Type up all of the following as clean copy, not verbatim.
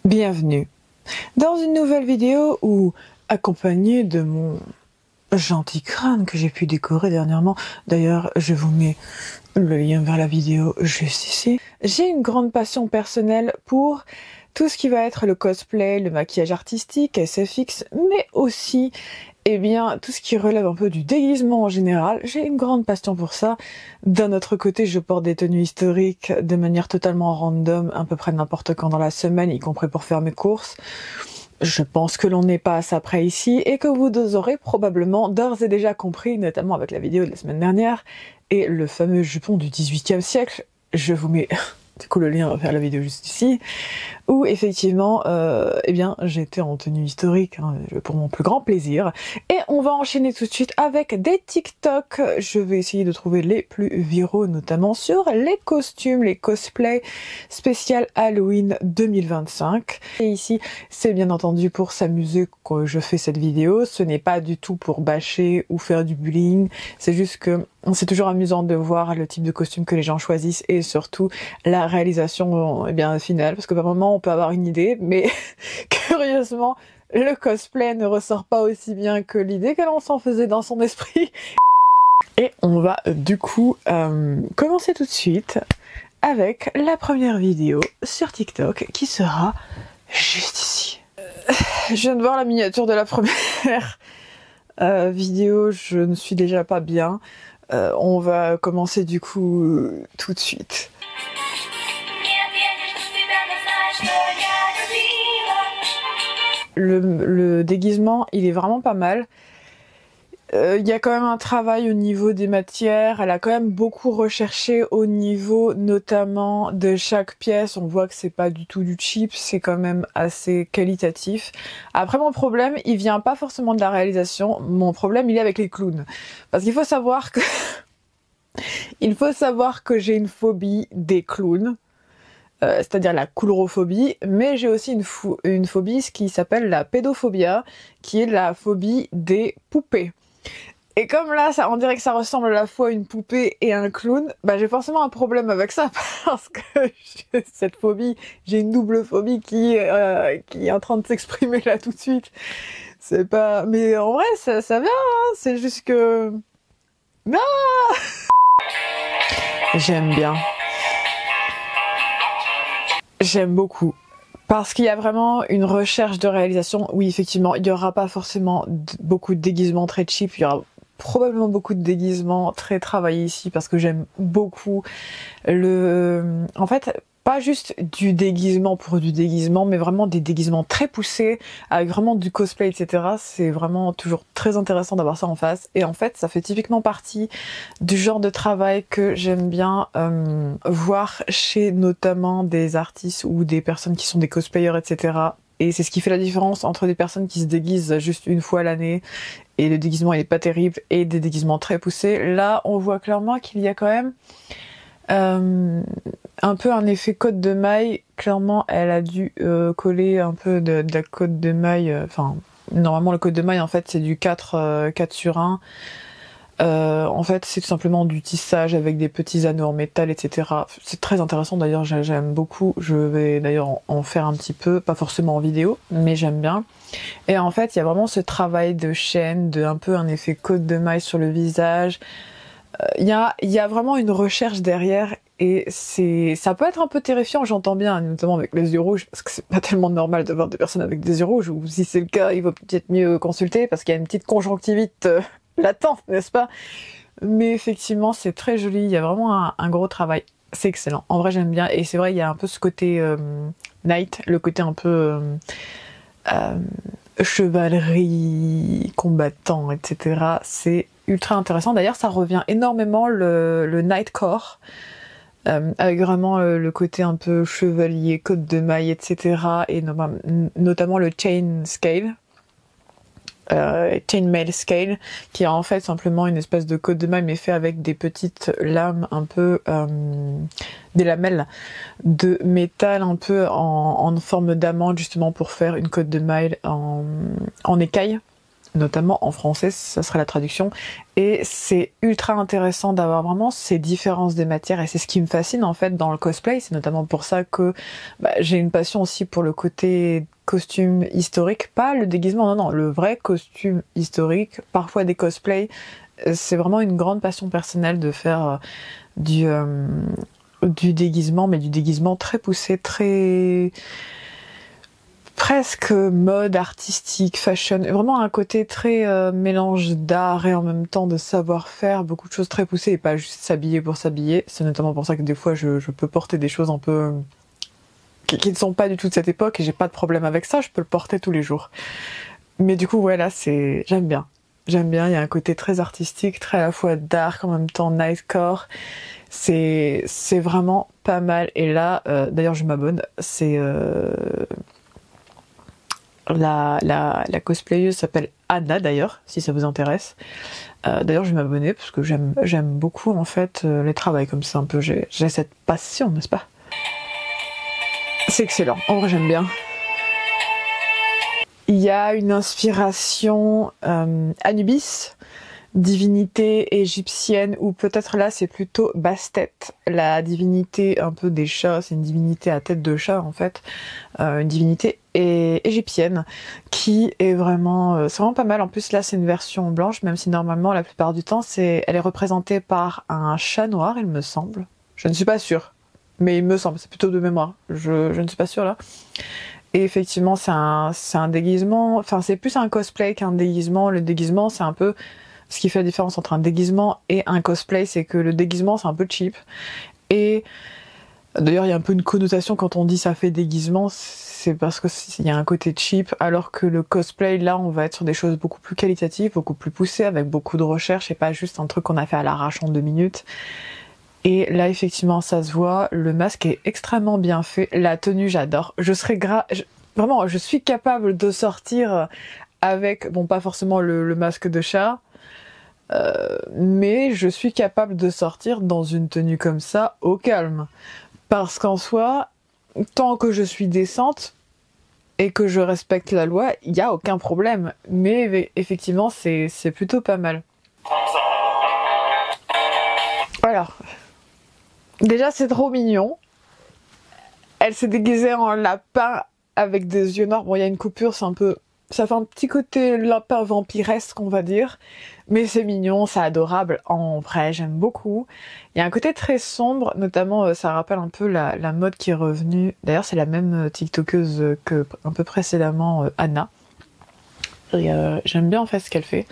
Bienvenue dans une nouvelle vidéo où, accompagné de mon gentil crâne que j'ai pu décorer dernièrement, d'ailleurs je vous mets le lien vers la vidéo juste ici, j'ai une grande passion personnelle pour tout ce qui va être le cosplay, le maquillage artistique, SFX, mais aussi tout ce qui relève un peu du déguisement en général. J'ai une grande passion pour ça. D'un autre côté, je porte des tenues historiques de manière totalement random, à peu près n'importe quand dans la semaine, y compris pour faire mes courses. Je pense que l'on n'est pas à ça près ici et que vous aurez probablement d'ores et déjà compris, notamment avec la vidéo de la semaine dernière et le fameux jupon du XVIIIe siècle. Je vous mets du coup le lien vers la vidéo juste ici, où effectivement j'étais en tenue historique pour mon plus grand plaisir. Et on va enchaîner tout de suite avec des TikTok. Je vais essayer de trouver les plus viraux, notamment sur les costumes, les cosplays spécial Halloween 2025. Et ici, c'est bien entendu pour s'amuser que je fais cette vidéo. Ce n'est pas du tout pour bâcher ou faire du bullying. C'est juste que c'est toujours amusant de voir le type de costume que les gens choisissent et surtout la réalisation finale, parce que par moment on peut avoir une idée, mais curieusement le cosplay ne ressort pas aussi bien que l'idée que l'on s'en faisait dans son esprit. Et on va du coup commencer tout de suite avec la première vidéo sur TikTok qui sera juste ici. Je viens de voir la miniature de la première vidéo, je ne suis déjà pas bien. On va commencer du coup tout de suite. Le déguisement, il est vraiment pas mal. Il y a quand même un travail au niveau des matières, elle a quand même beaucoup recherché au niveau notamment de chaque pièce, on voit que c'est pas du tout du cheap, c'est quand même assez qualitatif. Après mon problème, il vient pas forcément de la réalisation, mon problème il est avec les clowns. Parce qu'il faut savoir que j'ai une phobie des clowns. C'est-à-dire la coulrophobie, mais j'ai aussi une phobie, ce qui s'appelle la pédophobia, qui est la phobie des poupées. Et comme là, on dirait que ça ressemble à la fois à une poupée et un clown, bah j'ai forcément un problème avec ça, parce que cette phobie, j'ai une double phobie qui est en train de s'exprimer là tout de suite. C'est pas... Mais en vrai, ça vient, hein, c'est juste que... Non. J'aime bien. J'aime beaucoup. Parce qu'il y a vraiment une recherche de réalisation. Oui, effectivement, il n'y aura pas forcément beaucoup de déguisements très cheap. Il y aura probablement beaucoup de déguisements très travaillés ici parce que j'aime beaucoup en fait, pas juste du déguisement pour du déguisement, mais vraiment des déguisements très poussés, avec vraiment du cosplay, etc. C'est vraiment toujours très intéressant d'avoir ça en face. Et en fait, ça fait typiquement partie du genre de travail que j'aime bien voir chez notamment des artistes ou des personnes qui sont des cosplayers, etc. Et c'est ce qui fait la différence entre des personnes qui se déguisent juste une fois à l'année et le déguisement il est pas terrible et des déguisements très poussés. Là, on voit clairement qu'il y a quand même un peu un effet côte de maille. Clairement, elle a dû coller un peu de la côte de maille. Enfin, normalement, le côte de maille, en fait, c'est du 4/1. En fait, c'est tout simplement du tissage avec des petits anneaux en métal, etc. C'est très intéressant, d'ailleurs, j'aime beaucoup. Je vais d'ailleurs en faire un petit peu, pas forcément en vidéo, mais j'aime bien. Et en fait, il y a vraiment ce travail de chaîne, de un peu un effet côte de maille sur le visage. Il y a vraiment une recherche derrière et ça peut être un peu terrifiant, j'entends bien, notamment avec les yeux rouges, parce que c'est pas tellement normal de voir des personnes avec des yeux rouges, ou si c'est le cas, il vaut peut-être mieux consulter parce qu'il y a une petite conjonctivite latente, n'est-ce pas? Mais effectivement, c'est très joli, il y a vraiment un gros travail. C'est excellent. En vrai, j'aime bien. Et c'est vrai, il y a un peu ce côté knight, le côté un peu chevalerie, combattant, etc. C'est ultra intéressant. D'ailleurs, ça revient énormément le Nightcore, avec vraiment le côté un peu chevalier, côte de maille, etc. Et notamment le chain scale. Chainmail scale, qui est en fait simplement une espèce de côte de maille mais fait avec des petites lames un peu des lamelles de métal un peu en forme d'amande, justement pour faire une côte de maille en écaille notamment en français, ça serait la traduction. Et c'est ultra intéressant d'avoir vraiment ces différences des matières, et c'est ce qui me fascine en fait dans le cosplay. C'est notamment pour ça que j'ai une passion aussi pour le côté costume historique, pas le déguisement, non, le vrai costume historique, parfois des cosplays. C'est vraiment une grande passion personnelle de faire du déguisement, mais du déguisement très poussé, très presque mode artistique, fashion, vraiment un côté très mélange d'art et en même temps de savoir-faire, beaucoup de choses très poussées et pas juste s'habiller pour s'habiller. C'est notamment pour ça que des fois je peux porter des choses un peu qui ne sont pas du tout de cette époque et j'ai pas de problème avec ça, je peux le porter tous les jours. Mais du coup ouais là j'aime bien. J'aime bien, il y a un côté très artistique, très à la fois dark, en même temps nightcore. C'est vraiment pas mal. Et là, d'ailleurs je m'abonne, c'est la cosplayeuse s'appelle Anna d'ailleurs, si ça vous intéresse. D'ailleurs je vais m'abonner parce que j'aime beaucoup en fait les travails comme ça un peu, j'ai cette passion, n'est-ce pas? C'est excellent, en vrai j'aime bien. Il y a une inspiration Anubis, divinité égyptienne, ou peut-être là c'est plutôt Bastet, la divinité un peu des chats, c'est une divinité à tête de chat en fait, une divinité égyptienne qui est vraiment, c'est vraiment pas mal. En plus là c'est une version blanche, même si normalement la plupart du temps elle est représentée par un chat noir il me semble, je ne suis pas sûre, mais il me semble, c'est plutôt de mémoire, je ne suis pas sûre là. Et effectivement, c'est un déguisement, enfin c'est plus un cosplay qu'un déguisement. Le déguisement, c'est un peu ce qui fait la différence entre un déguisement et un cosplay, c'est que le déguisement, c'est un peu cheap. Et d'ailleurs, il y a un peu une connotation quand on dit ça fait déguisement, c'est parce qu'il y a un côté cheap, alors que le cosplay, là, on va être sur des choses beaucoup plus qualitatives, beaucoup plus poussées, avec beaucoup de recherche, et pas juste un truc qu'on a fait à l'arrache en 2 minutes. Et là, effectivement, ça se voit, le masque est extrêmement bien fait, la tenue, j'adore. Vraiment, je suis capable de sortir avec, bon, pas forcément le masque de chat, mais je suis capable de sortir dans une tenue comme ça, au calme. Parce qu'en soi, tant que je suis décente et que je respecte la loi, il n'y a aucun problème. Mais effectivement, c'est plutôt pas mal. Alors... déjà, c'est trop mignon. Elle s'est déguisée en lapin avec des yeux noirs. Bon, il y a une coupure, ça fait un petit côté lapin vampiresque, on va dire. Mais c'est mignon, c'est adorable. En vrai, j'aime beaucoup. Il y a un côté très sombre, notamment, ça rappelle un peu la mode qui est revenue. D'ailleurs, c'est la même TikTokeuse que un peu précédemment, Anna. Et j'aime bien en fait ce qu'elle fait.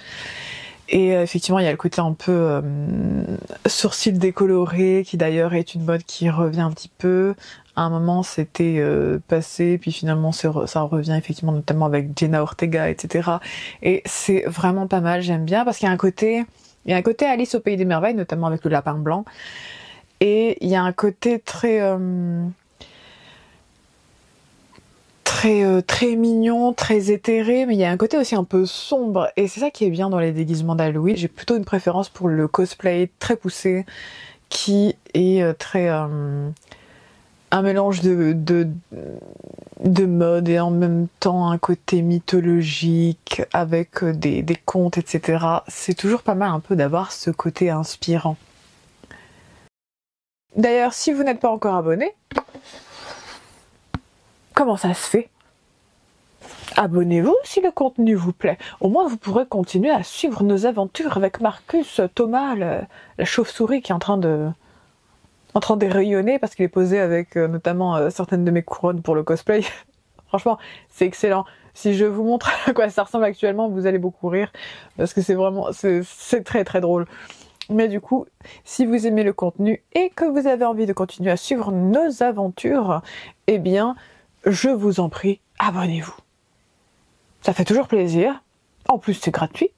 Et effectivement, il y a le côté un peu sourcils décolorés, qui d'ailleurs est une mode qui revient un petit peu. À un moment, c'était passé, puis finalement, ça revient effectivement, notamment avec Jenna Ortega, etc. Et c'est vraiment pas mal, j'aime bien, parce qu'il y a un côté Alice au Pays des Merveilles, notamment avec le lapin blanc. Et il y a un côté très mignon, très éthéré, mais il y a un côté aussi un peu sombre, et c'est ça qui est bien dans les déguisements d'Halloween. J'ai plutôt une préférence pour le cosplay très poussé, qui est un mélange de mode et en même temps un côté mythologique, avec des contes, etc. C'est toujours pas mal un peu d'avoir ce côté inspirant. D'ailleurs, si vous n'êtes pas encore abonné, comment ça se fait? Abonnez-vous si le contenu vous plaît. Au moins vous pourrez continuer à suivre nos aventures avec Marcus, Thomas, la chauve-souris qui est en train de rayonner parce qu'il est posé avec notamment certaines de mes couronnes pour le cosplay. Franchement, c'est excellent. Si je vous montre à quoi ça ressemble actuellement, vous allez beaucoup rire parce que c'est très très drôle. Mais du coup, si vous aimez le contenu et que vous avez envie de continuer à suivre nos aventures, eh bien, je vous en prie, abonnez-vous. Ça fait toujours plaisir. En plus, c'est gratuit.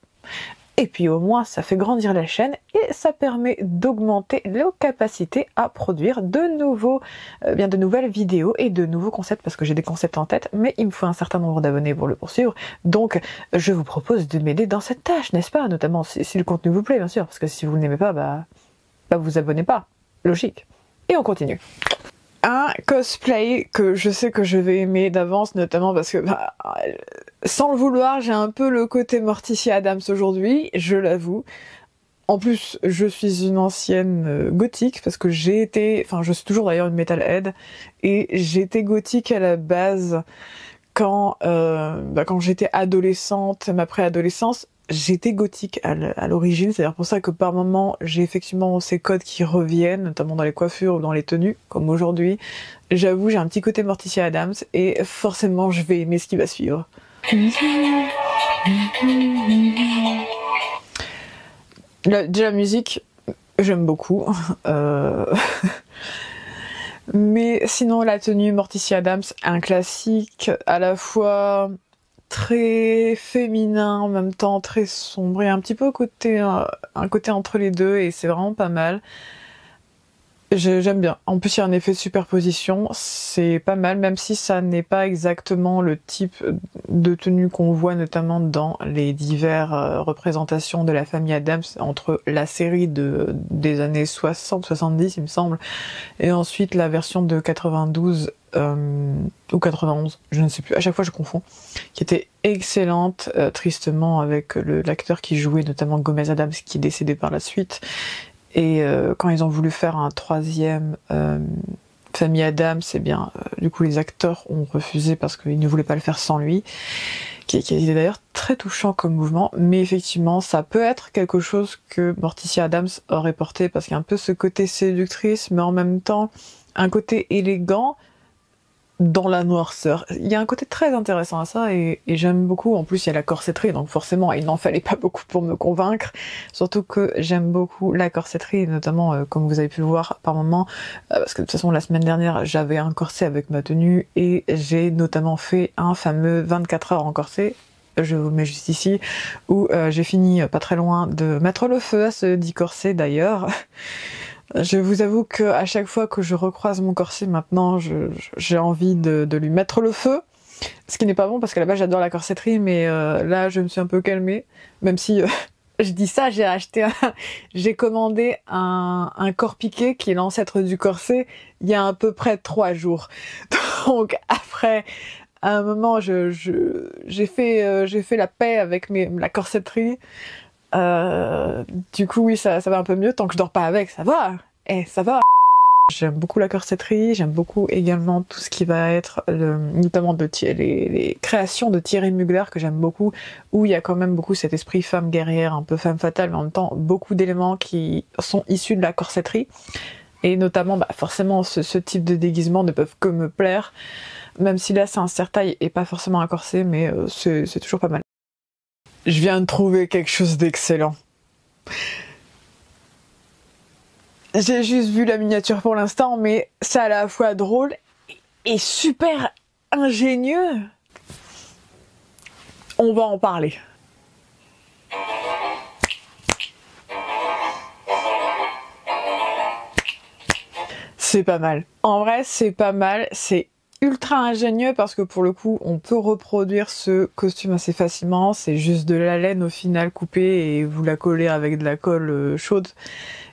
Et puis au moins, ça fait grandir la chaîne et ça permet d'augmenter nos capacités à produire de nouvelles vidéos et de nouveaux concepts, parce que j'ai des concepts en tête, mais il me faut un certain nombre d'abonnés pour le poursuivre. Donc, je vous propose de m'aider dans cette tâche, n'est-ce pas? Notamment si le contenu vous plaît, bien sûr, parce que si vous ne l'aimez pas, vous vous abonnez pas. Logique. Et on continue. Un cosplay que je sais que je vais aimer d'avance, notamment parce que, sans le vouloir, j'ai un peu le côté Morticia Addams aujourd'hui, je l'avoue. En plus, je suis une ancienne gothique parce que je suis toujours d'ailleurs une metalhead et j'étais gothique à la base quand j'étais adolescente, ma préadolescence. J'étais gothique à l'origine, c'est-à-dire pour ça que par moments j'ai effectivement ces codes qui reviennent, notamment dans les coiffures ou dans les tenues, comme aujourd'hui. J'avoue, j'ai un petit côté Morticia Addams et forcément je vais aimer ce qui va suivre. Déjà la musique, j'aime beaucoup. Mais sinon la tenue Morticia Addams, un classique à la fois très féminin, en même temps très sombre et un petit peu un côté entre les deux et c'est vraiment pas mal. J'aime bien. En plus, il y a un effet de superposition, c'est pas mal, même si ça n'est pas exactement le type de tenue qu'on voit notamment dans les diverses représentations de la famille Addams entre la série des années 60-70, il me semble, et ensuite la version de 92 ou 91, je ne sais plus, à chaque fois je confonds, qui était excellente, tristement, avec l'acteur qui jouait notamment Gomez Addams, qui est décédé par la suite. Et quand ils ont voulu faire un troisième famille Addams, du coup les acteurs ont refusé parce qu'ils ne voulaient pas le faire sans lui, qui était d'ailleurs très touchant comme mouvement, mais effectivement ça peut être quelque chose que Morticia Addams aurait porté, parce qu'il y a un peu ce côté séductrice, mais en même temps un côté élégant dans la noirceur. Il y a un côté très intéressant à ça et j'aime beaucoup. En plus, il y a la corsetterie, donc forcément, il n'en fallait pas beaucoup pour me convaincre. Surtout que j'aime beaucoup la corsetterie, notamment, comme vous avez pu le voir par moment, parce que de toute façon, la semaine dernière, j'avais un corset avec ma tenue et j'ai notamment fait un fameux 24 heures en corset. Je vous le mets juste ici, où j'ai fini pas très loin de mettre le feu à ce dit corset d'ailleurs. Je vous avoue que à chaque fois que je recroise mon corset maintenant, j'ai envie de lui mettre le feu. Ce qui n'est pas bon parce qu'à la base j'adore la corsetterie, mais là je me suis un peu calmée. Même si je dis ça, j'ai commandé un corps piqué qui est l'ancêtre du corset il y a à peu près 3 jours. Donc après, à un moment j'ai fait la paix avec la corsetterie. Du coup oui, ça va un peu mieux, tant que je dors pas avec, ça va. Ça va. J'aime beaucoup la corsetterie, j'aime beaucoup également tout ce qui va être notamment les créations de Thierry Mugler que j'aime beaucoup, où il y a quand même beaucoup cet esprit femme guerrière, un peu femme fatale, mais en même temps beaucoup d'éléments qui sont issus de la corsetterie. Et notamment, forcément, ce type de déguisement ne peuvent que me plaire, même si là c'est un serre-taille et pas forcément un corset, mais c'est toujours pas mal. Je viens de trouver quelque chose d'excellent. J'ai juste vu la miniature pour l'instant, mais c'est à la fois drôle et super ingénieux. On va en parler. C'est pas mal. En vrai, c'est pas mal. C'est ultra ingénieux parce que pour le coup, on peut reproduire ce costume assez facilement. C'est juste de la laine au final coupée et vous la collez avec de la colle chaude.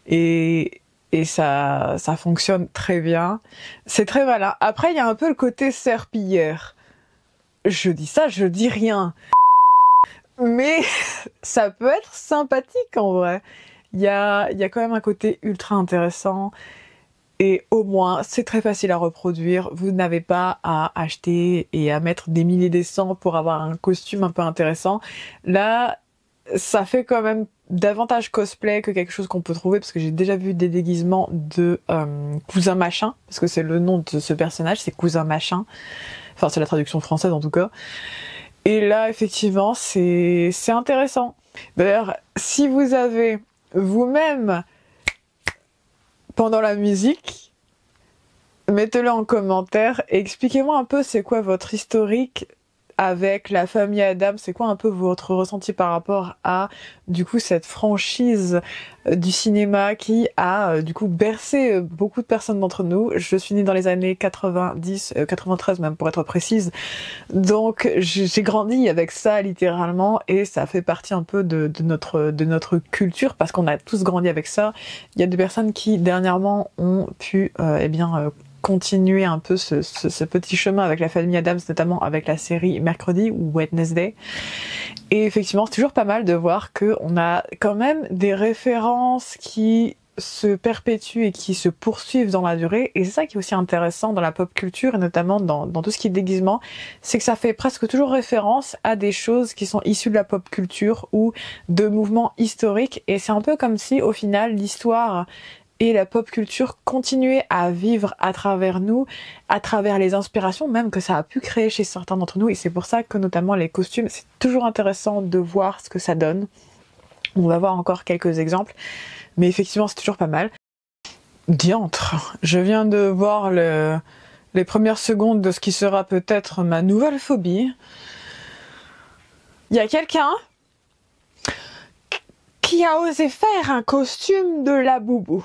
Et ça fonctionne très bien. C'est très malin. Après, il y a un peu le côté serpillière. Je dis ça, je dis rien. Mais ça peut être sympathique en vrai. Il y a quand même un côté ultra intéressant. Et au moins, c'est très facile à reproduire. Vous n'avez pas à acheter et à mettre des milliers des cents pour avoir un costume un peu intéressant. Là, ça fait quand même davantage cosplay que quelque chose qu'on peut trouver, parce que j'ai déjà vu des déguisements de Cousin Machin, parce que c'est le nom de ce personnage, c'est Cousin Machin. Enfin, c'est la traduction française en tout cas. Et là, effectivement, c'est intéressant. D'ailleurs, si vous avez vous-même, pendant la musique, mettez-le en commentaire et expliquez-moi un peu c'est quoi votre historique avec la famille Addams, c'est quoi un peu votre ressenti par rapport à du coup cette franchise du cinéma qui a du coup bercé beaucoup de personnes d'entre nous. Je suis née dans les années 90, 93 même pour être précise, donc j'ai grandi avec ça littéralement et ça fait partie un peu de notre culture parce qu'on a tous grandi avec ça. Il y a des personnes qui dernièrement ont pu continuer un peu ce petit chemin avec la famille Addams, notamment avec la série Mercredi ou Wednesday. Et effectivement, c'est toujours pas mal de voir qu'on a quand même des références qui se perpétuent et qui se poursuivent dans la durée. Et c'est ça qui est aussi intéressant dans la pop culture, et notamment dans tout ce qui est déguisement, c'est que ça fait presque toujours référence à des choses qui sont issues de la pop culture ou de mouvements historiques. Et c'est un peu comme si, au final, l'histoire et la pop culture continuaient à vivre à travers nous, à travers les inspirations même que ça a pu créer chez certains d'entre nous. Et c'est pour ça que notamment les costumes, c'est toujours intéressant de voir ce que ça donne. On va voir encore quelques exemples, mais effectivement c'est toujours pas mal. Diantre, je viens de voir les premières secondes de ce qui sera peut-être ma nouvelle phobie. Il y a quelqu'un qui a osé faire un costume de Laboubou.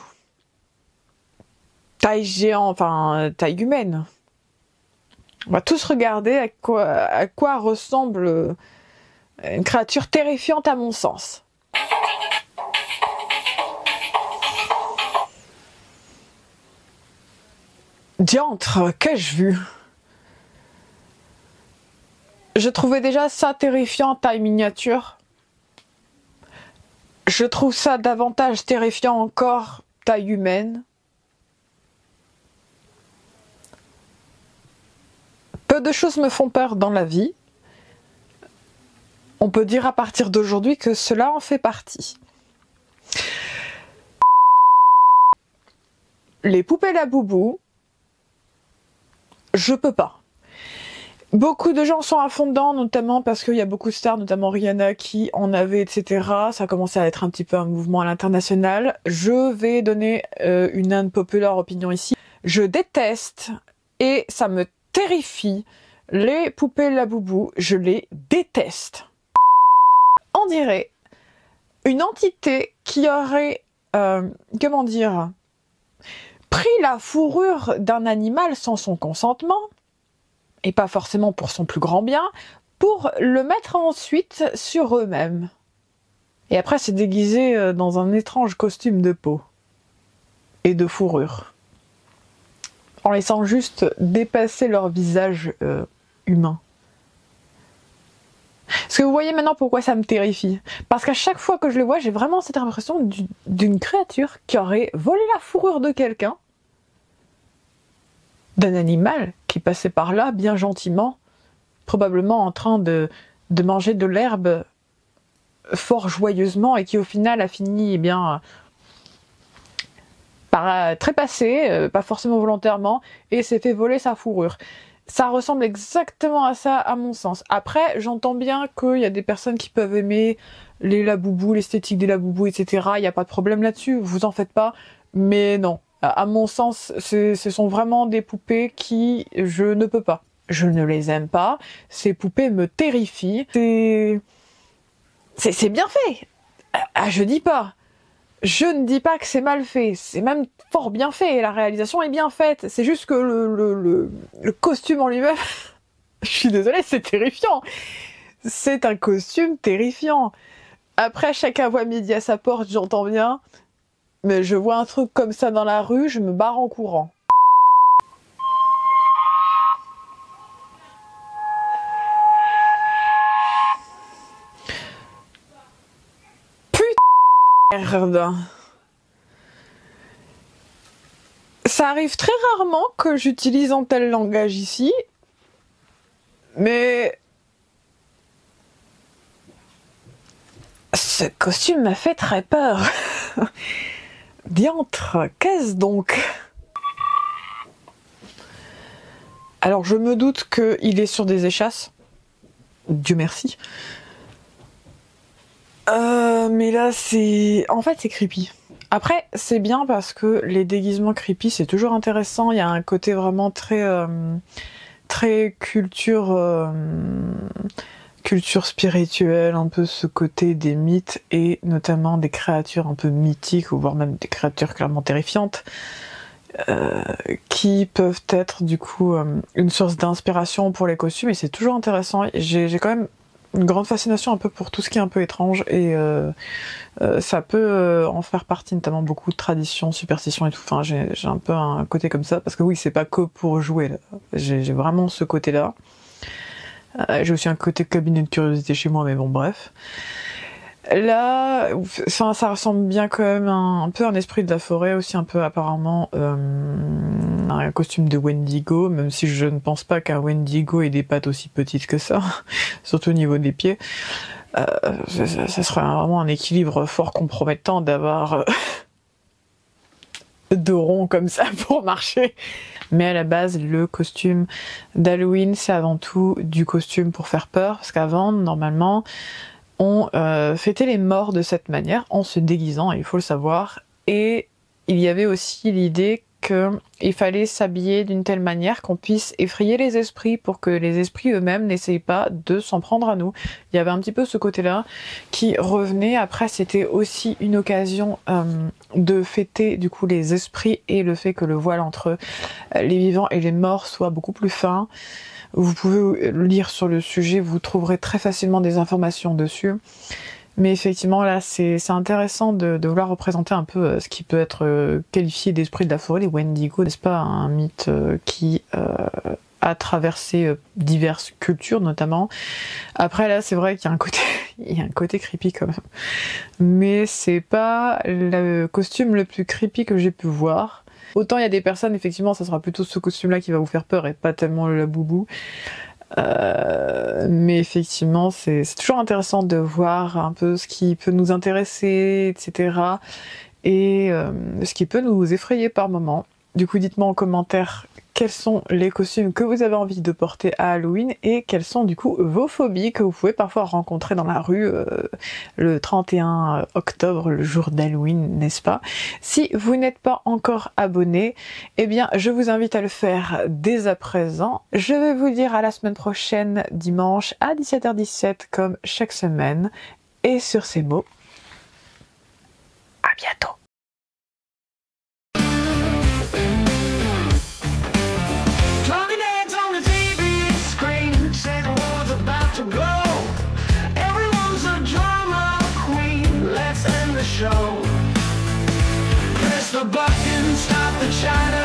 Taille géant, enfin taille humaine. On va tous regarder à quoi ressemble une créature terrifiante à mon sens. Diantre, qu'ai-je vu? Je trouvais déjà ça terrifiant taille miniature. Je trouve ça davantage terrifiant encore taille humaine. Peu de choses me font peur dans la vie. On peut dire à partir d'aujourd'hui que cela en fait partie. Les poupées Laboubou, je peux pas. Beaucoup de gens sont à fond dedans, notamment parce qu'il y a beaucoup de stars, notamment Rihanna qui en avait, etc. Ça a commencé à être un petit peu un mouvement à l'international. Je vais donner une unpopular opinion ici. Je déteste, et ça me terrifie, les poupées Laboubou. Je les déteste. On dirait une entité qui aurait, comment dire, pris la fourrure d'un animal sans son consentement, et pas forcément pour son plus grand bien, pour le mettre ensuite sur eux-mêmes. Et après c'est déguisé dans un étrange costume de peau et de fourrure, en laissant juste dépasser leur visage humain. Est-ce que vous voyez maintenant pourquoi ça me terrifie? Parce qu'à chaque fois que je le vois, j'ai vraiment cette impression d'une créature qui aurait volé la fourrure de quelqu'un, d'un animal qui passait par là bien gentiment, probablement en train de manger de l'herbe fort joyeusement, et qui au final a fini par trépasser, pas forcément volontairement, et s'est fait voler sa fourrure. Ça ressemble exactement à ça, à mon sens. Après, j'entends bien qu'il y a des personnes qui peuvent aimer les Laboubou, l'esthétique des Laboubou, etc. Il n'y a pas de problème là-dessus, vous en faites pas. Mais non, à mon sens, ce sont vraiment des poupées qui, je ne peux pas. Je ne les aime pas. Ces poupées me terrifient. C'est bien fait. Ah, je dis pas. Je ne dis pas que c'est mal fait, c'est même fort bien fait, et la réalisation est bien faite. C'est juste que le costume en lui-même, je suis désolée, c'est terrifiant. C'est un costume terrifiant. Après, chacun voit midi à sa porte, j'entends bien, mais je vois un truc comme ça dans la rue, je me barre en courant. Merde. Ça arrive très rarement que j'utilise un tel langage ici, mais ce costume m'a fait très peur. Diantre, qu'est-ce donc? Alors je me doute qu'il est sur des échasses, Dieu merci. Mais là c'est... En fait c'est creepy. Après c'est bien parce que les déguisements creepy c'est toujours intéressant, il y a un côté vraiment très culture spirituelle, un peu ce côté des mythes et notamment des créatures un peu mythiques ou voire même des créatures clairement terrifiantes qui peuvent être du coup une source d'inspiration pour les costumes, et c'est toujours intéressant. J'ai quand même une grande fascination un peu pour tout ce qui est un peu étrange et ça peut en faire partie, notamment beaucoup de traditions, superstitions et tout. Enfin, j'ai un peu un côté comme ça parce que oui, c'est pas que pour jouer. Là. J'ai vraiment ce côté-là. J'ai aussi un côté cabinet de curiosité chez moi, mais bon, bref. Là, enfin, ça ressemble bien quand même un peu à un esprit de la forêt, aussi un peu apparemment un costume de Wendigo, même si je ne pense pas qu'un Wendigo ait des pattes aussi petites que ça, surtout au niveau des pieds. Ça serait vraiment un équilibre fort compromettant d'avoir deux ronds comme ça pour marcher. Mais à la base, le costume d'Halloween, c'est avant tout du costume pour faire peur, parce qu'avant, normalement, on fêtait les morts de cette manière, en se déguisant, il faut le savoir, et il y avait aussi l'idée qu'il fallait s'habiller d'une telle manière qu'on puisse effrayer les esprits pour que les esprits eux-mêmes n'essayent pas de s'en prendre à nous. Il y avait un petit peu ce côté-là qui revenait. Après, c'était aussi une occasion de fêter du coup les esprits et le fait que le voile entre les vivants et les morts soit beaucoup plus fin. Vous pouvez lire sur le sujet, vous trouverez très facilement des informations dessus. Mais effectivement, là, c'est intéressant de vouloir représenter un peu ce qui peut être qualifié d'esprit de la forêt, les Wendigo, n'est-ce pas, un mythe qui a traversé diverses cultures notamment. Après, là, c'est vrai qu'il y a un côté, il y a un côté creepy quand même. Mais c'est pas le costume le plus creepy que j'ai pu voir. Autant il y a des personnes, effectivement, ça sera plutôt ce costume-là qui va vous faire peur et pas tellement le laboubou. Mais effectivement, c'est toujours intéressant de voir un peu ce qui peut nous intéresser, etc. Et ce qui peut nous effrayer par moments. Du coup, dites-moi en commentaire quels sont les costumes que vous avez envie de porter à Halloween et quelles sont du coup vos phobies que vous pouvez parfois rencontrer dans la rue le 31 octobre, le jour d'Halloween, n'est-ce pas? Si vous n'êtes pas encore abonné, eh bien je vous invite à le faire dès à présent. Je vais vous dire à la semaine prochaine, dimanche à 17h17 comme chaque semaine. Et sur ces mots, à bientôt! Show. Press the button, stop the chatter.